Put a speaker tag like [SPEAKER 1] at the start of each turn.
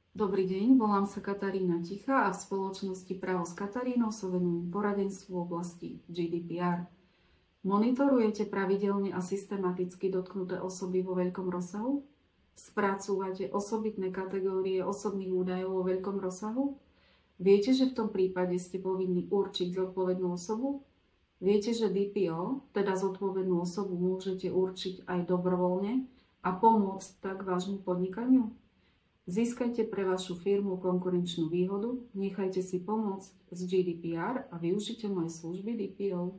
[SPEAKER 1] Dobrý deň, volám sa Katarína Tichá a v spoločnosti Právo s Katarínou sa venujem poradenstvu v oblasti GDPR. Monitorujete pravidelne a systematicky dotknuté osoby vo veľkom rozsahu? Spracúvate osobitné kategórie osobných údajov vo veľkom rozsahu? Viete, že v tom prípade ste povinní určiť zodpovednú osobu? Viete, že DPO, teda zodpovednú osobu, môžete určiť aj dobrovoľne a pomôcť tak vášmu podnikaniu? Získajte pre vašu firmu konkurenčnú výhodu, nechajte si pomôcť z GDPR a využite moje služby DPO.